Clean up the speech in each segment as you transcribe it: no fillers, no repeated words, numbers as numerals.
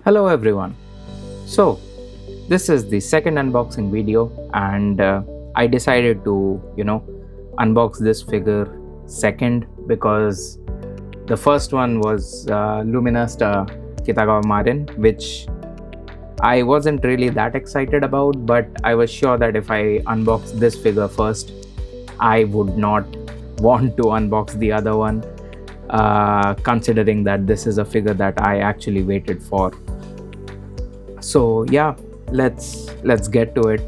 Hello everyone. So, this is the second unboxing video, and I decided to, unbox this figure second because the first one was Luminous Kitagawa Marin, which I wasn't really that excited about, but I was sure that if I unbox this figure first, I would not want to unbox the other one, considering that this is a figure that I actually waited for. So yeah, let's get to it.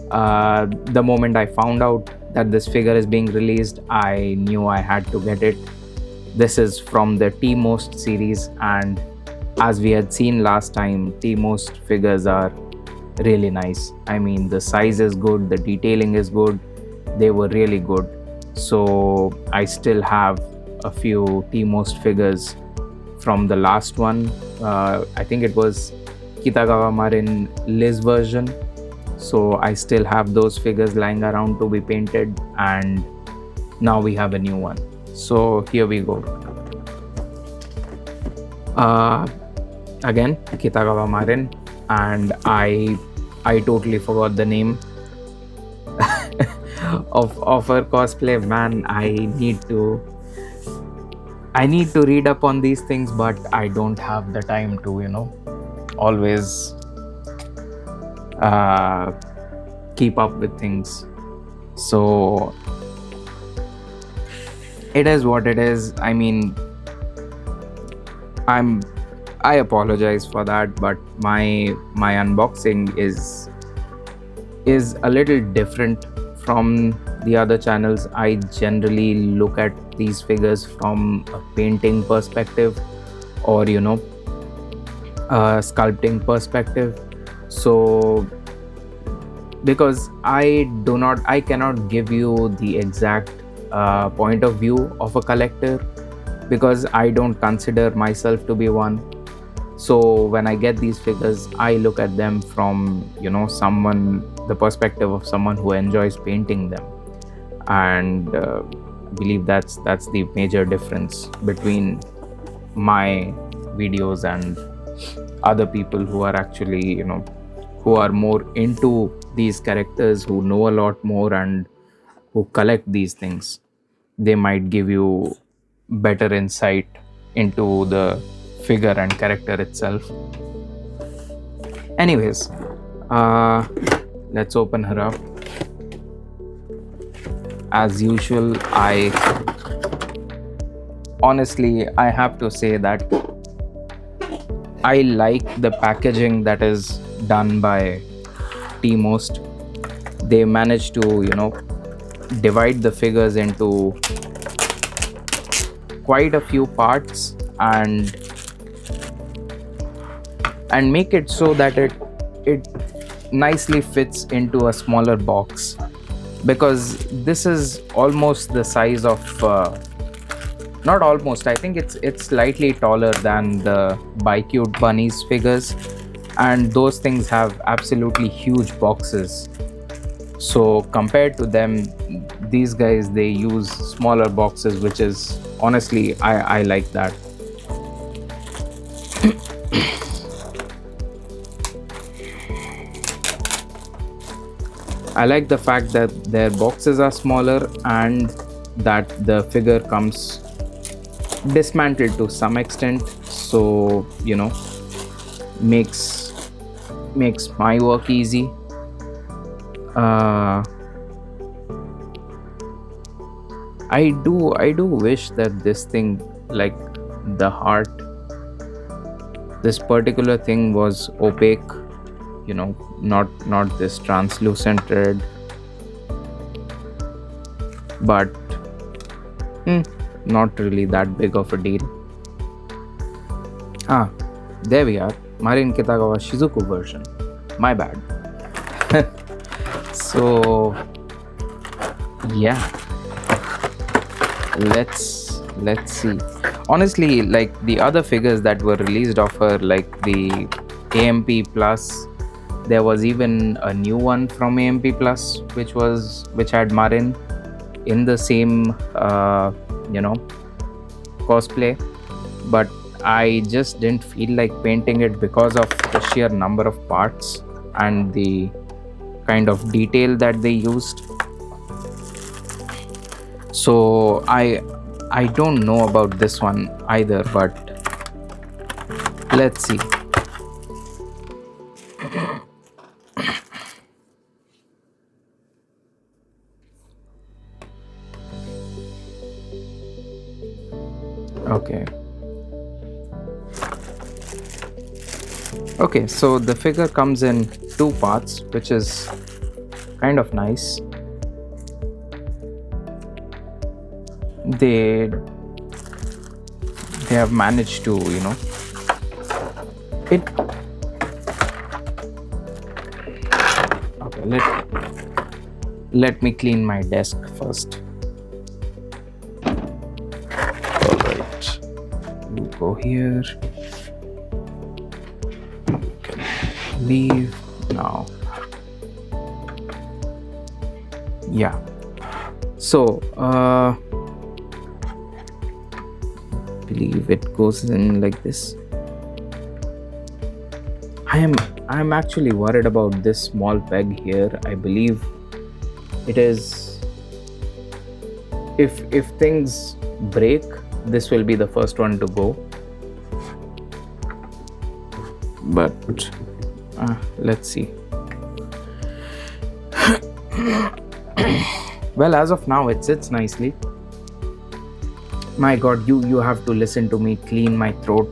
The moment I found out that this figure is being released, I knew I had to get it. This is from the T-Most series, and as we had seen last time, T-Most figures are really nice. I mean, the size is good, the detailing is good, they were really good. So I still have a few T-Most figures from the last one. I think it was Kitagawa Marin Liz version. So I still have those figures lying around to be painted, and now we have a new one. So here we go. Again, Kitagawa Marin, and I totally forgot the name of her cosplay. Man, I need to read up on these things, but I don't have the time to always keep up with things. So it is what it is. I mean, I apologize for that, but my unboxing is a little different from the other channels. I generally look at these figures from a painting perspective, or sculpting perspective. So because I cannot give you the exact point of view of a collector, because I don't consider myself to be one. So when I get these figures, I look at them from the perspective of someone who enjoys painting them, and believe that's the major difference between my videos and other people who are actually who are more into these characters, who know a lot more and who collect these things. They might give you better insight into the figure and character itself. Anyways, let's open her up. As usual, I have to say that I like the packaging that is done by T-Most. They managed to divide the figures into quite a few parts and make it so that it nicely fits into a smaller box, because this is almost the size of not almost, I think it's slightly taller than the Bi-Cute Bunnies figures, and those things have absolutely huge boxes. So compared to them, these guys, they use smaller boxes, which is honestly, I like that. I like the fact that their boxes are smaller and that the figure comes dismantled to some extent, so makes my work easy. I do wish that this thing, like the heart, this particular thing was opaque, not this translucent red, but not really that big of a deal. There we are, Marin Kitagawa Shizuku version. My bad. So yeah, let's see. Honestly, like the other figures that were released of her, like the AMP Plus, there was even a new one from AMP Plus which had Marin in the same cosplay, but I just didn't feel like painting it because of the sheer number of parts and the kind of detail that they used. So I don't know about this one either, but let's see. Okay. Okay, so the figure comes in two parts, which is kind of nice. They have managed to, it. Okay, let me clean my desk first. All right, you go here. Leave now. Yeah, so believe it goes in like this. I'm actually worried about this small peg here. I believe it is, if things break, this will be the first one to go, but let's see. Well, as of now it sits nicely. My god, you have to listen to me clean my throat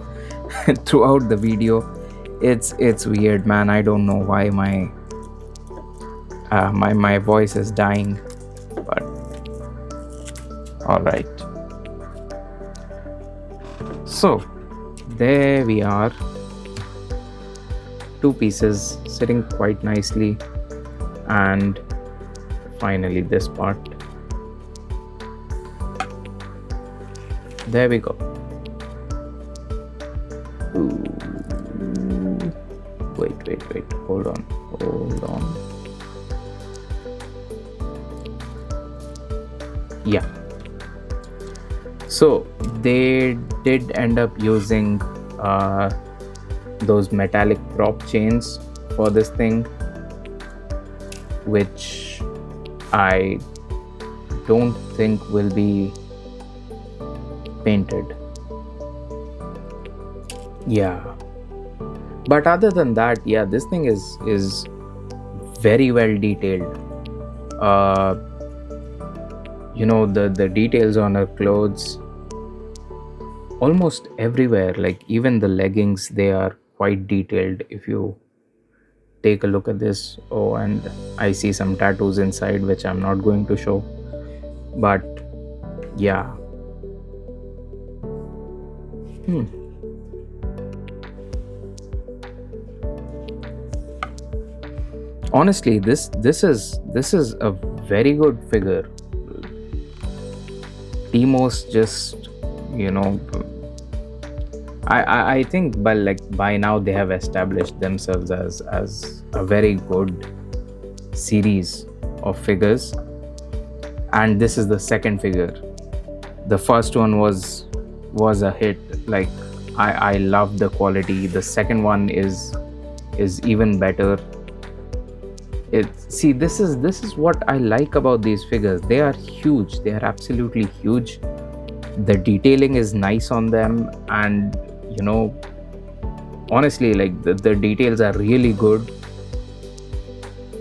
throughout the video. It's weird, man. I don't know why my voice is dying, but all right. So there we are, two pieces sitting quite nicely, and finally this part. There we go. Ooh. Wait, hold on. Yeah, so they did end up using those metallic prop chains for this thing, which I don't think will be painted. Yeah, but other than that, yeah, this thing is very well detailed. The details on her clothes, almost everywhere, like even the leggings, they are quite detailed. If you take a look at this, oh, and I see some tattoos inside, which I'm not going to show, but yeah. Honestly, this is a very good figure. Timos just, I think by now they have established themselves as a very good series of figures, and this is the second figure. The first one was a hit. Like, I love the quality. The second one is even better. This is what I like about these figures. They are huge. They are absolutely huge. The detailing is nice on them, and honestly, like the details are really good,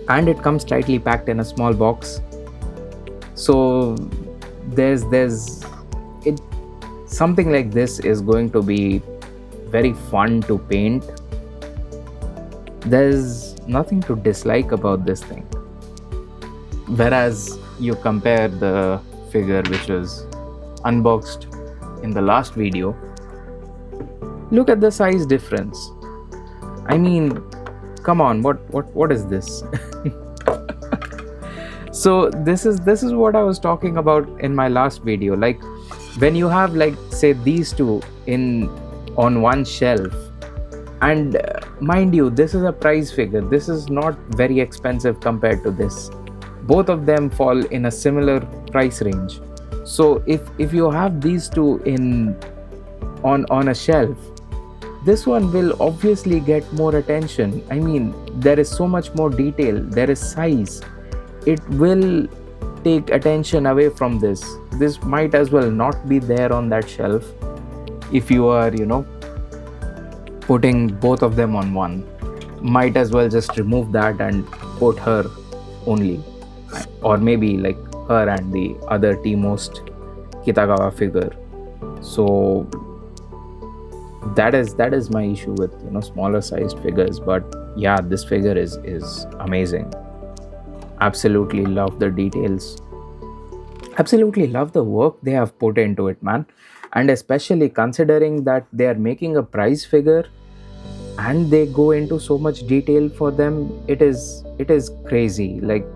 and it comes tightly packed in a small box. So there's it something like this is going to be very fun to paint. There's nothing to dislike about this thing, whereas you compare the figure which was unboxed in the last video. Look at the size difference. I mean, come on, what is this? So this is what I was talking about in my last video. Like, when you have, like, say these two on one shelf, and mind you, this is a prize figure. This is not very expensive compared to this. Both of them fall in a similar price range. So if you have these two in on a shelf. This one will obviously get more attention. I mean, there is so much more detail, there is size. It will take attention away from this. This might as well not be there on that shelf if you are, putting both of them on one. Might as well just remove that and put her only, or maybe like her and the other T-most Kitagawa figure. So that is my issue with smaller sized figures. But yeah, this figure is amazing. Absolutely love the details, absolutely love the work they have put into it, man. And especially considering that they are making a prize figure and they go into so much detail for them, it is crazy. Like,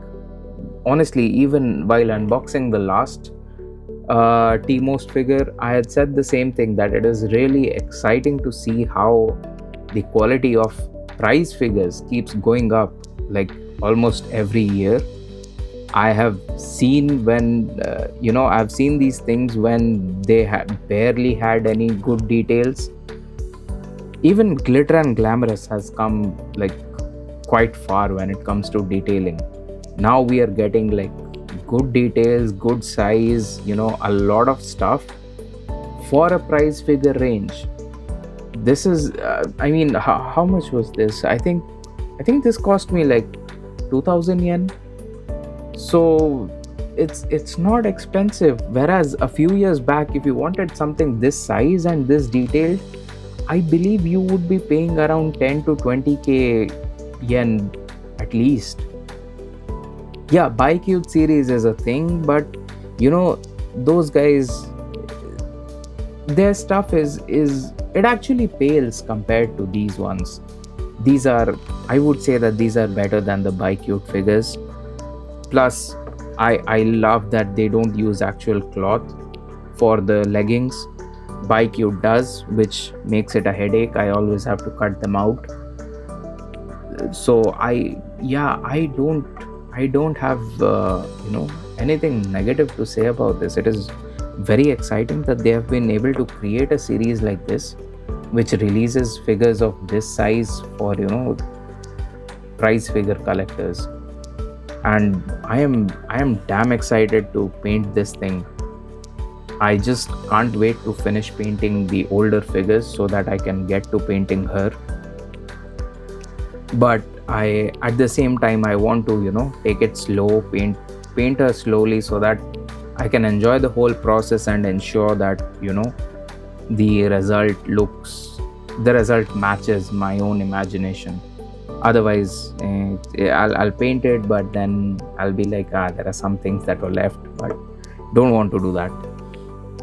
honestly, even while unboxing the last T-most figure, I had said the same thing, that it is really exciting to see how the quality of prize figures keeps going up, like almost every year. I have seen when I've seen these things when they barely had any good details. Even Glitter and Glamorous has come like quite far when it comes to detailing. Now we are getting like good details, good size, a lot of stuff for a price figure range. This is I mean, how much was this? I think this cost me like 2000 yen. So it's not expensive, whereas a few years back, if you wanted something this size and this detailed, I believe you would be paying around 10 to 20k yen at least. Yeah, buy cute series is a thing, but those guys, their stuff is it actually pales compared to these ones. These are, I would say that these are better than the buy cute figures. Plus, I love that they don't use actual cloth for the leggings. Buy cute does, which makes it a headache. I always have to cut them out. So I don't have anything negative to say about this. It is very exciting that they have been able to create a series like this, which releases figures of this size for prize figure collectors. And I am damn excited to paint this thing. I just can't wait to finish painting the older figures so that I can get to painting her. But at the same time, I want to take it slow, paint her slowly, so that I can enjoy the whole process and ensure that the result matches my own imagination. Otherwise, I'll paint it, but then I'll be like, there are some things that were left, but don't want to do that.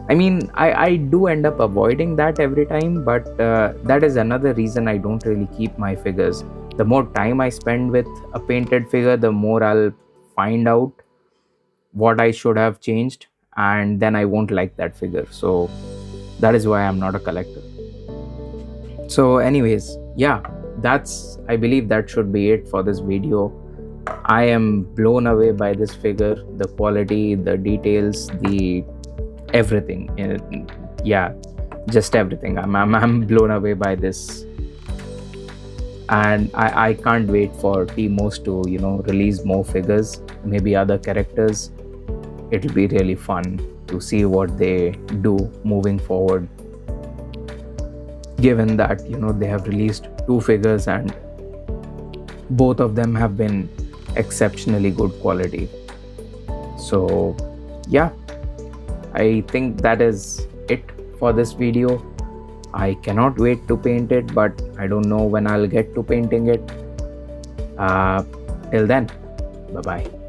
I mean, I do end up avoiding that every time, but that is another reason I don't really keep my figures. The more time I spend with a painted figure, the more I'll find out what I should have changed, and then I won't like that figure. So that is why I'm not a collector. So anyways, yeah, I believe that should be it for this video. I am blown away by this figure, the quality, the details, the everything. Yeah, just everything. I'm blown away by this, and I can't wait for T-most to release more figures, maybe other characters. It'll be really fun to see what they do moving forward, given that they have released 2 figures and both of them have been exceptionally good quality. So yeah, I think that is it for this video. I cannot wait to paint it, but I don't know when I'll get to painting it. Till then, bye bye.